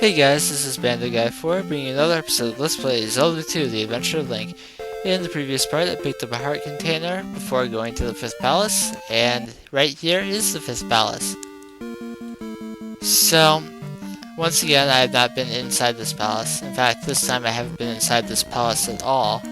Hey guys, this is Guy4 bringing another episode of Let's Play Zelda 2, The Adventure of Link. In the previous part, I picked up a heart container before going to the 5th palace, and right here is the 5th palace. So, once again, I have not been inside this palace. In fact, this time I haven't been inside this palace at all.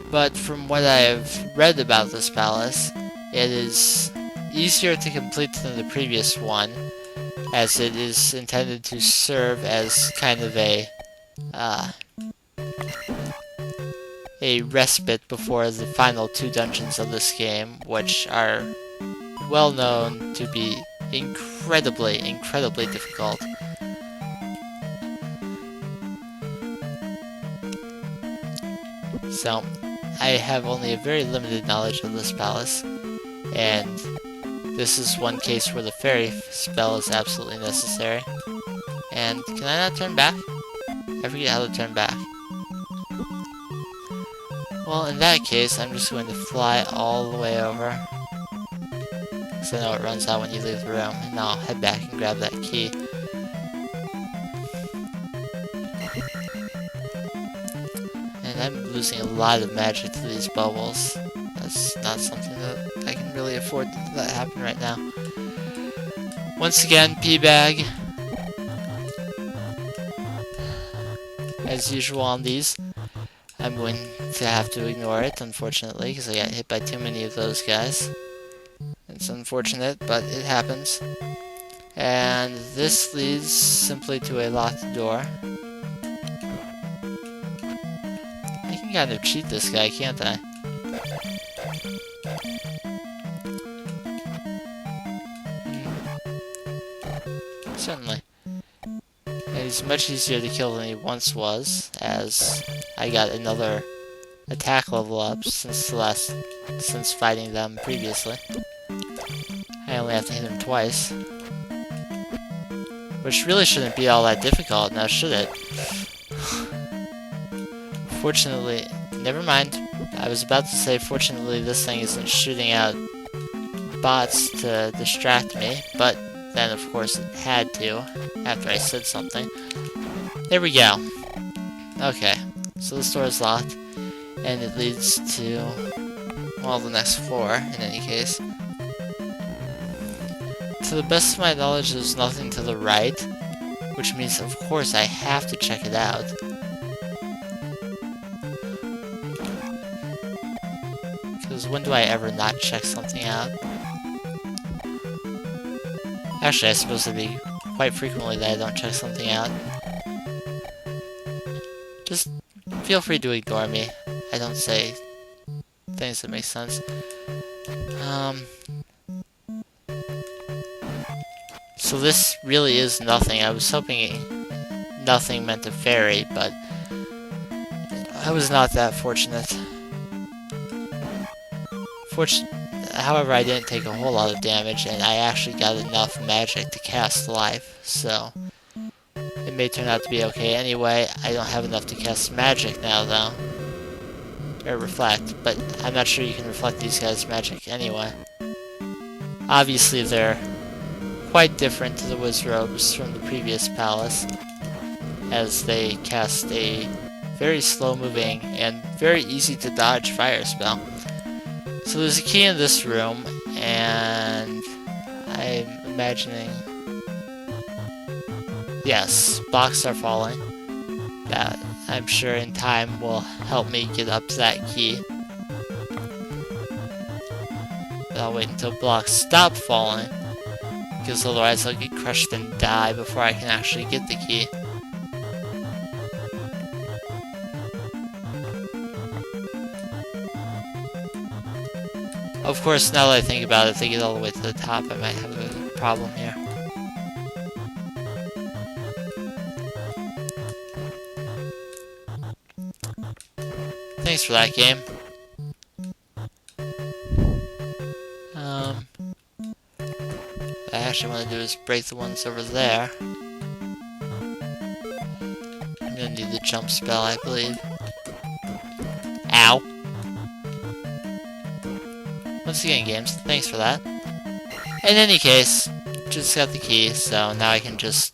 But from what I have read about this palace, it is easier to complete than the previous one, as it is intended to serve as kind of a respite before the final two dungeons of this game, which are well known to be incredibly difficult. So, I have only a very limited knowledge of this palace, and this is one case where the fairy spell is absolutely necessary. And can I not turn back? I forget how to turn back. Well, in that case, I'm just going to fly all the way over, because I know it runs out when you leave the room, and I'll head back and grab that key. And I'm losing a lot of magic to these bubbles. That's not something that I can really afford to let happen right now. Once again, P-bag. As usual on these, I'm going to have to ignore it, unfortunately, because I got hit by too many of those guys. It's unfortunate, but it happens. And this leads simply to a locked door. I can kind of cheat this guy, can't I? Certainly. And he's much easier to kill than he once was, as I got another attack level up since fighting them previously. I only have to hit him twice. Which really shouldn't be all that difficult, now should it? Fortunately, never mind. I was about to say, fortunately, this thing isn't shooting out bots to distract me, but then of course it had to, after I said something. There we go. Okay, so this door is locked, and it leads to, well, the next floor, in any case. To the best of my knowledge, there's nothing to the right, which means, of course, I have to check it out. Because when do I ever not check something out? Actually, I suppose it'd be quite frequently that I don't check something out. Just feel free to ignore me. I don't say things that make sense. So this really is nothing. I was hoping nothing meant a fairy, but I was not that fortunate. However, I didn't take a whole lot of damage, and I actually got enough magic to cast life, so it may turn out to be okay. Anyway, I don't have enough to cast magic now, though. Or reflect, but I'm not sure you can reflect these guys' magic anyway. Obviously, they're quite different to the Wizrobes from the previous palace, as they cast a very slow-moving and very easy-to-dodge fire spell. So there's a key in this room, and I'm imagining... Yes, blocks are falling. That, I'm sure in time, will help me get up to that key. But I'll wait until blocks stop falling, because otherwise I'll get crushed and die before I can actually get the key. Of course, now that I think about it, if they get all the way to the top, I might have a problem here. Thanks for that, game. What I actually want to do is break the ones over there. I'm gonna need the jump spell, I believe. Ow! Once again, games, thanks for that. In any case, just got the key, so now I can just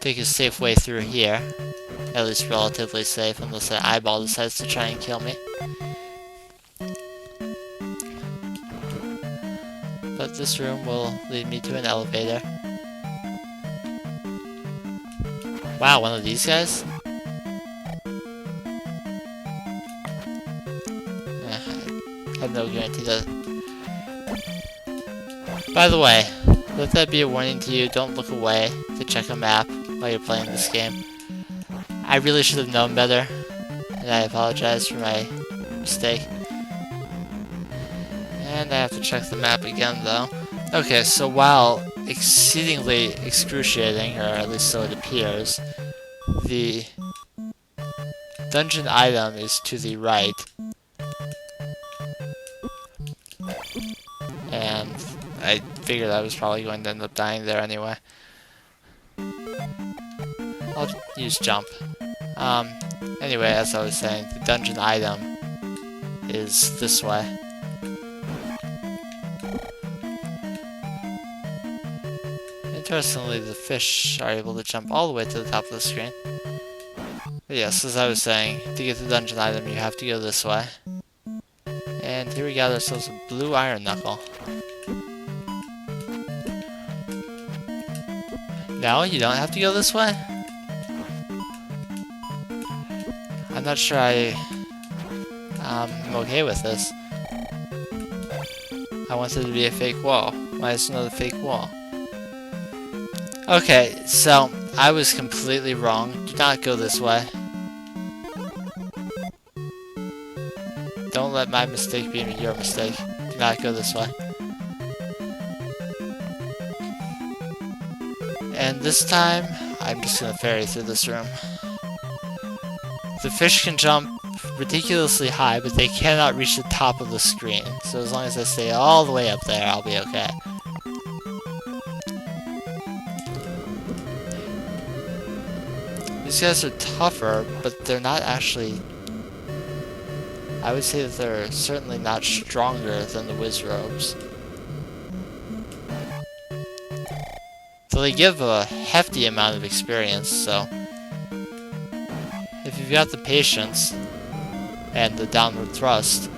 take a safe way through here. At least relatively safe, unless that eyeball decides to try and kill me. But this room will lead me to an elevator. Wow, one of these guys? I have no guarantee that... By the way, let that be a warning to you, don't look away to check a map while you're playing this game. I really should have known better, and I apologize for my mistake. And I have to check the map again, though. Okay, so while exceedingly excruciating, or at least so it appears, the dungeon item is to the right. And I figured I was probably going to end up dying there anyway. I'll use jump. Anyway, as I was saying, the dungeon item is this way. Interestingly, the fish are able to jump all the way to the top of the screen. But yes, as I was saying, to get the dungeon item, you have to go this way. And here we got ourselves a blue iron knuckle. No, you don't have to go this way? I'm not sure I'm okay with this. I want it to be a fake wall. Why is another fake wall? Okay, so I was completely wrong. Do not go this way. Don't let my mistake be your mistake. Do not go this way. And this time, I'm just gonna ferry through this room. The fish can jump ridiculously high, but they cannot reach the top of the screen. So as long as I stay all the way up there, I'll be okay. These guys are tougher, but they're not actually... I would say that they're certainly not stronger than the Wizrobes. So they give a hefty amount of experience, so... if you've got the patience and the downward thrust,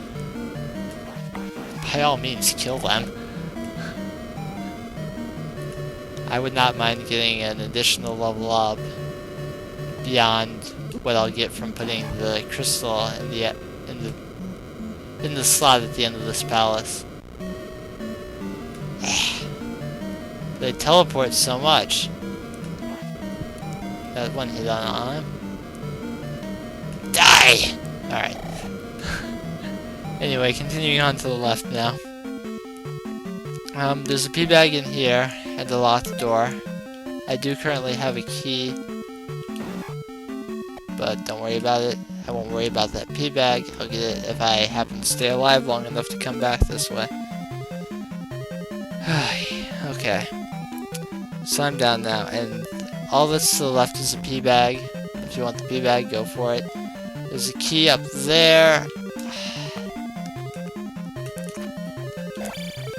by all means kill them. I would not mind getting an additional level up beyond what I'll get from putting the crystal in the slot at the end of this palace. They teleport so much. That one hit on him. Die! Alright. Anyway, continuing on to the left now. There's a pea bag in here and a locked door. I do currently have a key, but don't worry about it. I won't worry about that pea bag. I'll get it if I happen to stay alive long enough to come back this way. Okay. So I'm down now, and all that's to the left is a pea bag. If you want the pea bag, go for it. There's a key up there.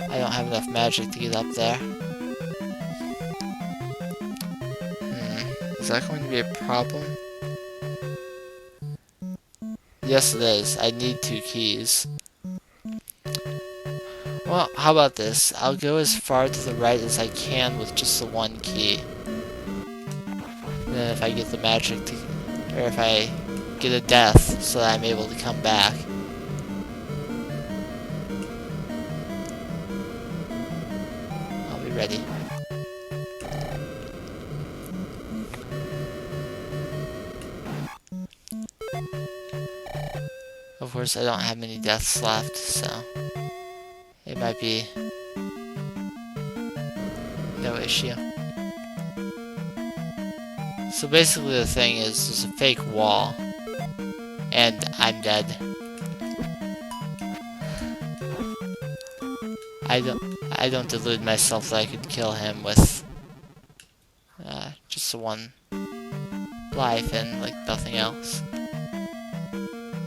I don't have enough magic to get up there. Is that going to be a problem? Yes, it is. I need 2 keys. Well, how about this? I'll go as far to the right as I can with just the 1 key. And then if I get the magic to... or if I get a death so that I'm able to come back. I'll be ready. Of course, I don't have many deaths left, so it might be no issue. So basically the thing is, there's a fake wall, and I'm dead. I don't delude myself that I could kill him with just the 1 life and like nothing else.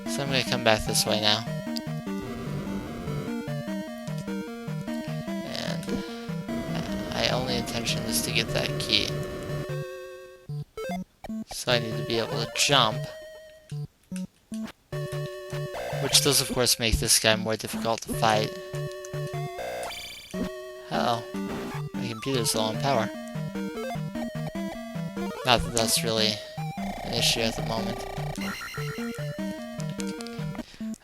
So I'm gonna come back this way now. And my only intention is to get that key. So I need to be able to jump. Which does, of course, make this guy more difficult to fight. Uh-oh. My computer's low on power. Not that that's really an issue at the moment.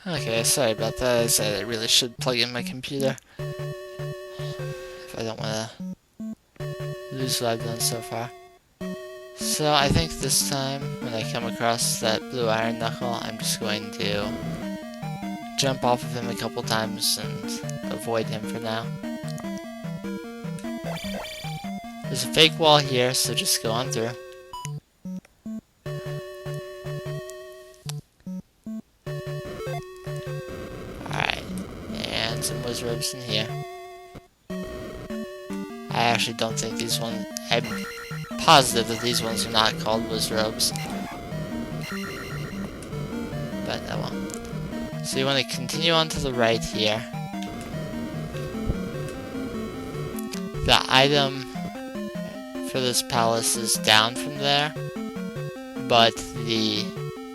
Okay, sorry about that. I said I really should plug in my computer. If I don't want to lose what I've done so far. So I think this time, when I come across that blue iron knuckle, I'm just going to jump off of him a couple times and avoid him for now. There's a fake wall here, so just go on through. Alright, and some wizards in here. I actually don't think these ones... I'm positive that these ones are not called wizards. But oh well. So you want to continue on to the right here. The item for this palace is down from there, but the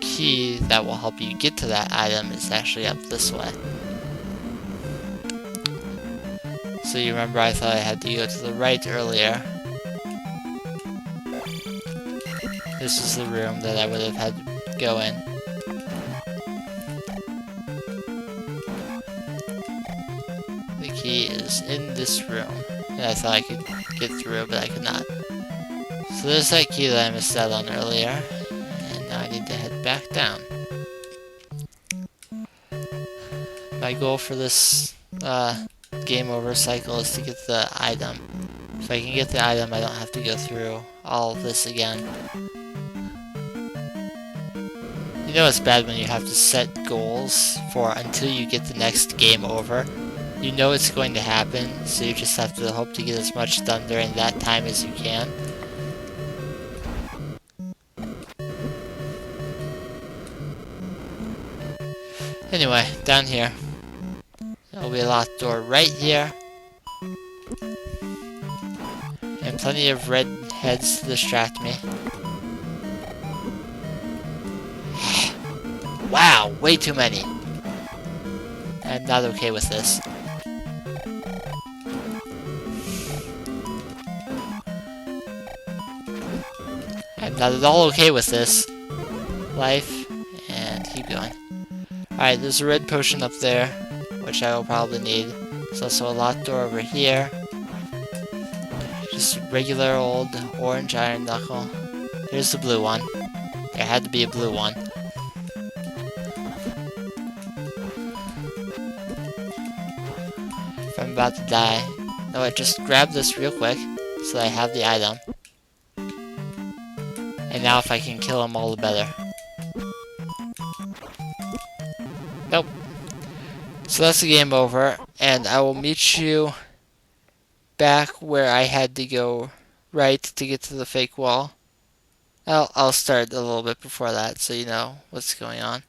key that will help you get to that item is actually up this way. So you remember I thought I had to go to the right earlier. This is the room that I would have had to go in. The key is in this room. And I thought I could get through, but I could not. So there's that key that I missed out on earlier. And now I need to head back down. My goal for this game over cycle is to get the item. If I can get the item, I don't have to go through all of this again. You know it's bad when you have to set goals for until you get the next game over. You know it's going to happen, so you just have to hope to get as much done during that time as you can. Anyway, down here. There'll be a locked door right here. And plenty of red heads to distract me. Wow, way too many. I'm not okay with this. I'm not at all okay with this. Life, and keep going. Alright, there's a red potion up there, which I will probably need. There's also a locked door over here. Just a regular old orange iron knuckle. Here's the blue one. There had to be a blue one. If I'm about to die... No, I just grab this real quick, so that I have the item. And now if I can kill them all the better. Nope. So that's the game over, and I will meet you back where I had to go right to get to the fake wall. I'll start a little bit before that, so you know what's going on.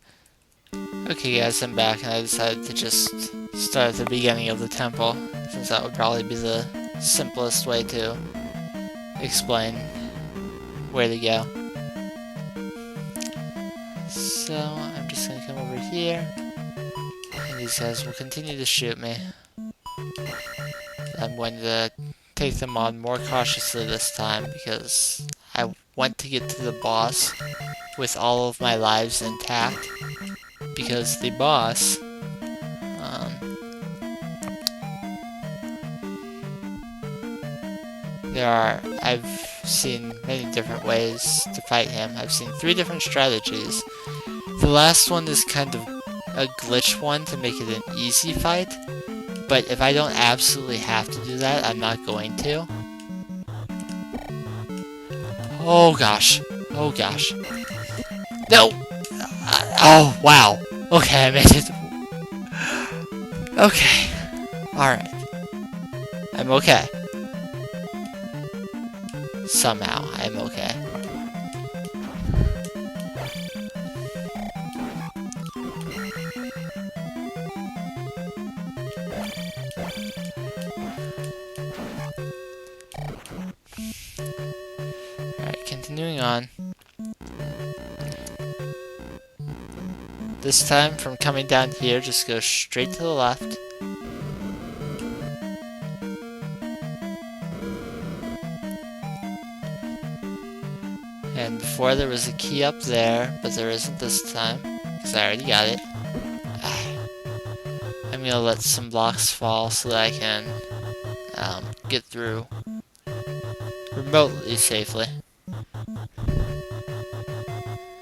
Okay guys, I'm back, and I decided to just start at the beginning of the temple, since that would probably be the simplest way to explain where to go. So, I'm just gonna come over here, and these guys will continue to shoot me. I'm going to take them on more cautiously this time, because I want to get to the boss with all of my lives intact, because the boss, I've seen many different ways to fight him. I've seen 3 different strategies. The last one is kind of a glitch one to make it an easy fight, but if I don't absolutely have to do that, I'm not going to. Oh gosh. Oh gosh. No! Oh, wow. Okay, I made it. Okay. Alright. I'm okay. Somehow, I'm okay. Alright, continuing on. This time, from coming down here, just go straight to the left. And before there was a key up there, but there isn't this time, because I already got it. I'm gonna let some blocks fall so that I can get through remotely safely.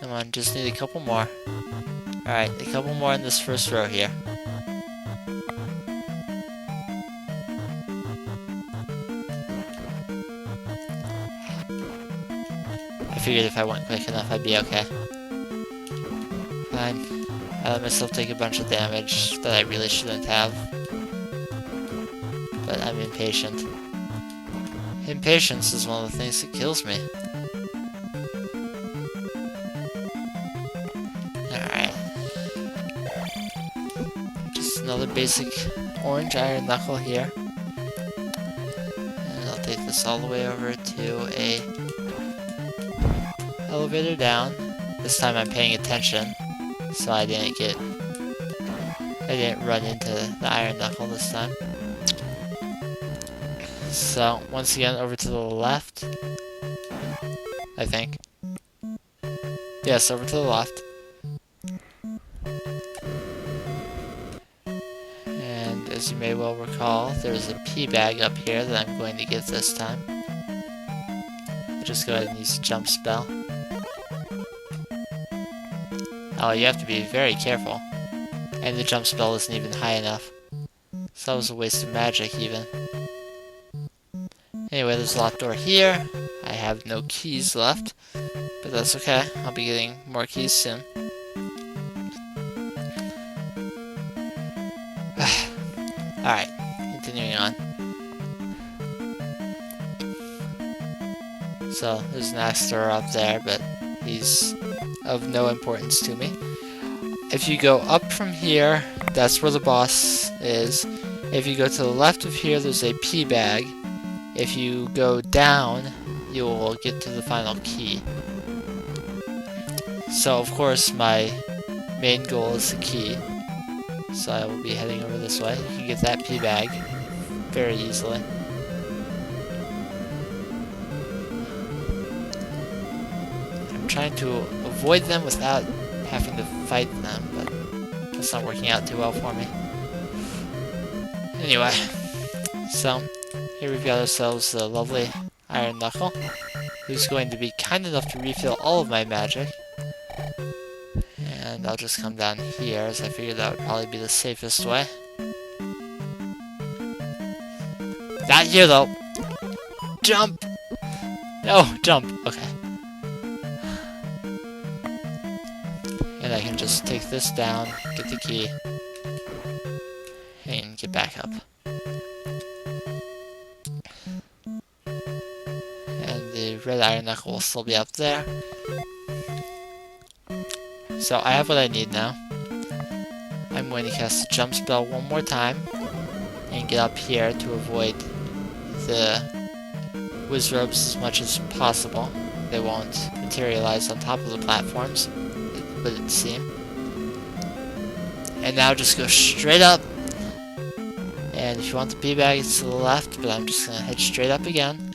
Come on, just need a couple more. Alright, a couple more in this first row here. I figured if I went quick enough, I'd be okay. Fine. I let myself take a bunch of damage that I really shouldn't have. But I'm impatient. Impatience is one of the things that kills me. Alright. Just another basic orange iron knuckle here. And I'll take this all the way over to a elevator down. This time I'm paying attention, so I didn't run into the iron knuckle this time. So, once again, over to the left, I think. Yes, over to the left. And as you may well recall, there's a pea bag up here that I'm going to get this time. I'll just go ahead and use a jump spell. Oh, you have to be very careful. And the jump spell isn't even high enough. So that was a waste of magic, even. Anyway, there's a locked door here. I have no keys left, but that's okay. I'll be getting more keys soon. Alright, continuing on. So, there's an axe thrower up there, but he's of no importance to me. If you go up from here, that's where the boss is. If you go to the left of here, there's a pea bag. If you go down, you will get to the final key. So, of course, my main goal is the key. So I will be heading over this way. You can get that pea bag very easily. I'm trying to avoid them without having to fight them, but that's not working out too well for me. Anyway, so here we've got ourselves the lovely Iron Knuckle, who's going to be kind enough to refill all of my magic. And I'll just come down here, as I figured that would probably be the safest way. Not here, though! Jump! No, jump! Okay. And I can just take this down, get the key, and get back up. And the red iron knuckle will still be up there. So I have what I need now. I'm going to cast the jump spell one more time and get up here to avoid the wizrobes as much as possible. They won't materialize on top of the platforms, it would seem. And now just go straight up. And if you want the pea bag, it's to the left, but I'm just going to head straight up again.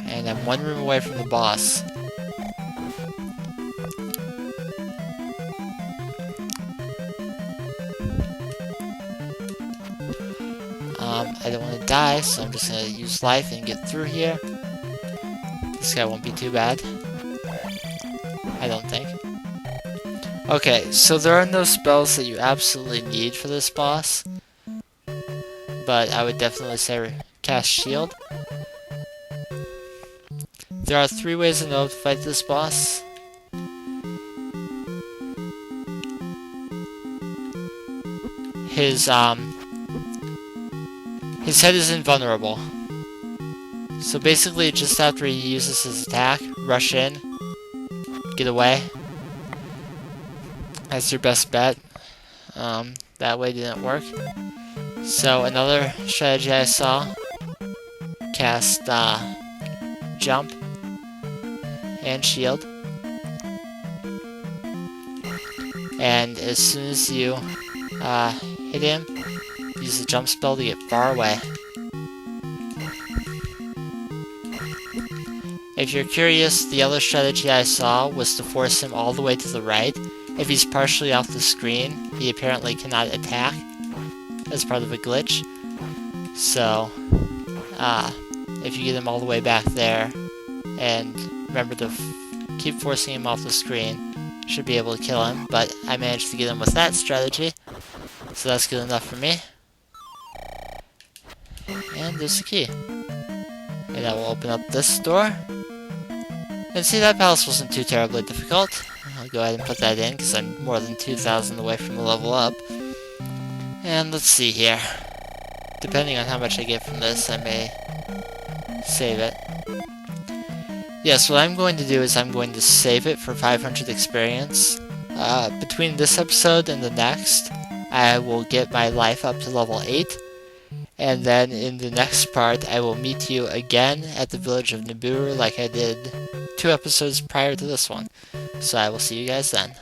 And I'm one room away from the boss. I don't want to die, so I'm just going to use life and get through here. This guy won't be too bad. I don't think. Okay, so there are no spells that you absolutely need for this boss. But I would definitely say cast shield. There are 3 ways I know to fight this boss. His head is invulnerable. So basically, just after he uses his attack, rush in, get away. That's your best bet. That way didn't work. So another strategy I saw, cast jump. and shield. And as soon as you hit him, use the jump spell to get far away. If you're curious, the other strategy I saw was to force him all the way to the right. If he's partially off the screen, he apparently cannot attack as part of a glitch. So, if you get him all the way back there, and remember to keep forcing him off the screen, should be able to kill him. But I managed to get him with that strategy, so that's good enough for me. And there's the key. And I will open up this door. And see, that palace wasn't too terribly difficult. I'll go ahead and put that in, because I'm more than 2,000 away from the level up. And let's see here. Depending on how much I get from this, I may save it. Yes, what I'm going to do is I'm going to save it for 500 experience. Between this episode and the next, I will get my life up to level 8. And then in the next part, I will meet you again at the village of Nibiru like I did 2 episodes prior to this one. So I will see you guys then.